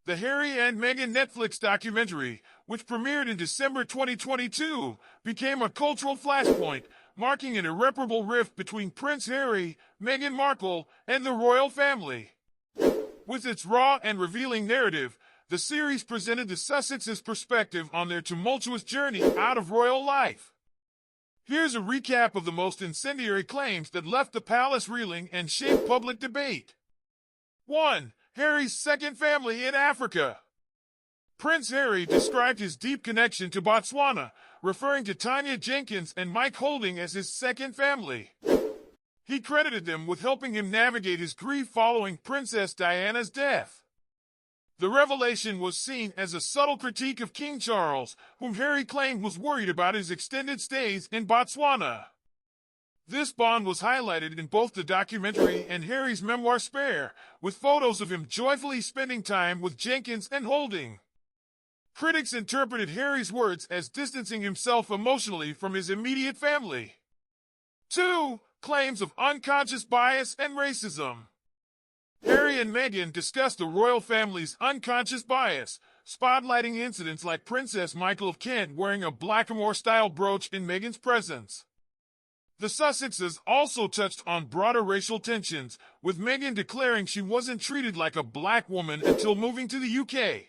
The Harry and Meghan Netflix documentary, which premiered in December 2022, became a cultural flashpoint, marking an irreparable rift between Prince Harry, Meghan Markle, and the royal family. With its raw and revealing narrative, the series presented the Sussexes' perspective on their tumultuous journey out of royal life. Here's a recap of the most incendiary claims that left the palace reeling and shaped public debate. 1. Harry's second family in Africa. Prince Harry described his deep connection to Botswana, referring to Tanya Jenkins and Mike Holding as his second family. He credited them with helping him navigate his grief following Princess Diana's death. The revelation was seen as a subtle critique of King Charles, whom Harry claimed was worried about his extended stays in Botswana. This bond was highlighted in both the documentary and Harry's memoir Spare, with photos of him joyfully spending time with Jenkins and Holding. Critics interpreted Harry's words as distancing himself emotionally from his immediate family. 2. Claims of unconscious bias and racism. Harry and Meghan discussed the royal family's unconscious bias, spotlighting incidents like Princess Michael of Kent wearing a blackamoor-style brooch in Meghan's presence. The Sussexes also touched on broader racial tensions, with Meghan declaring she wasn't treated like a black woman until moving to the UK.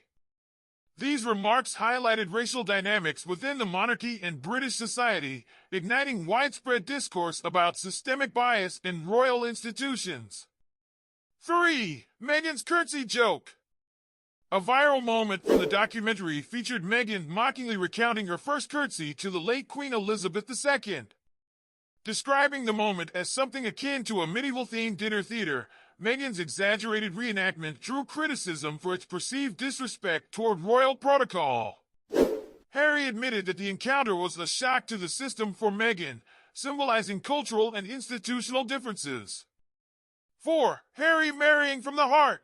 These remarks highlighted racial dynamics within the monarchy and British society, igniting widespread discourse about systemic bias in royal institutions. 3. Meghan's curtsy joke. A viral moment from the documentary featured Meghan mockingly recounting her first curtsy to the late Queen Elizabeth II. Describing the moment as something akin to a medieval-themed dinner theater, Meghan's exaggerated reenactment drew criticism for its perceived disrespect toward royal protocol. Harry admitted that the encounter was a shock to the system for Meghan, symbolizing cultural and institutional differences. 4. Harry marrying from the heart.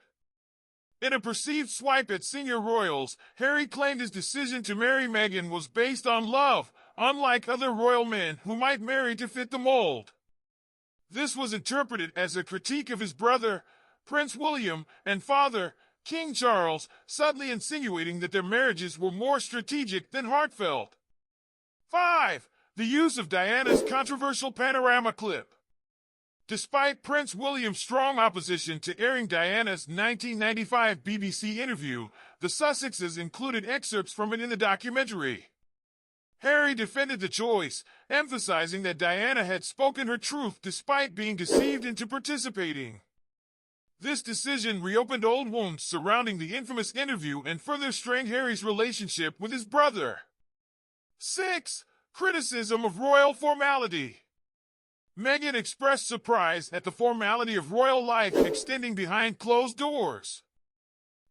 In a perceived swipe at senior royals, Harry claimed his decision to marry Meghan was based on love, unlike other royal men who might marry to fit the mold. This was interpreted as a critique of his brother, Prince William, and father, King Charles, subtly insinuating that their marriages were more strategic than heartfelt. 5. The use of Diana's controversial panorama clip. Despite Prince William's strong opposition to airing Diana's 1995 BBC interview, the Sussexes included excerpts from it in the documentary. Harry defended the choice, emphasizing that Diana had spoken her truth despite being deceived into participating. This decision reopened old wounds surrounding the infamous interview and further strained Harry's relationship with his brother. 6. Criticism of royal formality. Meghan expressed surprise at the formality of royal life extending behind closed doors.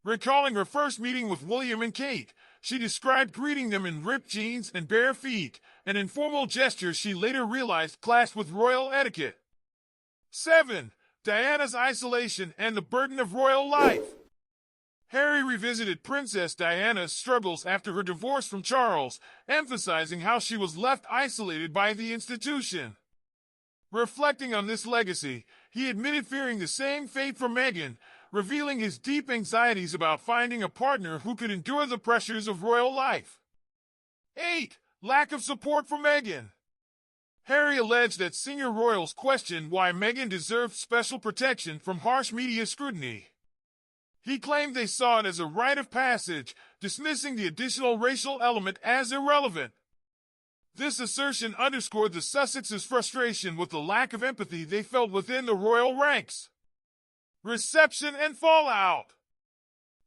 Recalling her first meeting with William and Kate, she described greeting them in ripped jeans and bare feet, an informal gesture she later realized clashed with royal etiquette. 7. Diana's isolation and the burden of royal life. Harry revisited Princess Diana's struggles after her divorce from Charles, emphasizing how she was left isolated by the institution. Reflecting on this legacy, he admitted fearing the same fate for Meghan, revealing his deep anxieties about finding a partner who could endure the pressures of royal life. 8. Lack of support for Meghan. Harry alleged that senior royals questioned why Meghan deserved special protection from harsh media scrutiny. He claimed they saw it as a rite of passage, dismissing the additional racial element as irrelevant. This assertion underscored the Sussexes' frustration with the lack of empathy they felt within the royal ranks. Reception and fallout.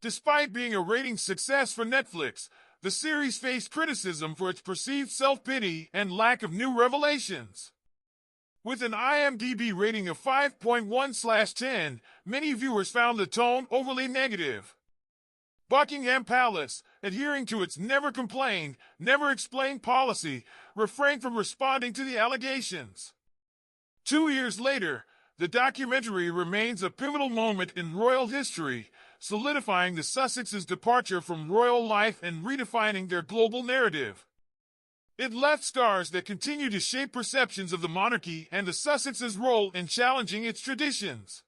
Despite being a ratings success for Netflix, the series faced criticism for its perceived self-pity and lack of new revelations. With an IMDb rating of 5.1/10, many viewers found the tone overly negative. Buckingham Palace, adhering to its never complain, never explain policy, refrained from responding to the allegations. 2 years later, the documentary remains a pivotal moment in royal history, solidifying the Sussexes' departure from royal life and redefining their global narrative. It left scars that continue to shape perceptions of the monarchy and the Sussexes' role in challenging its traditions.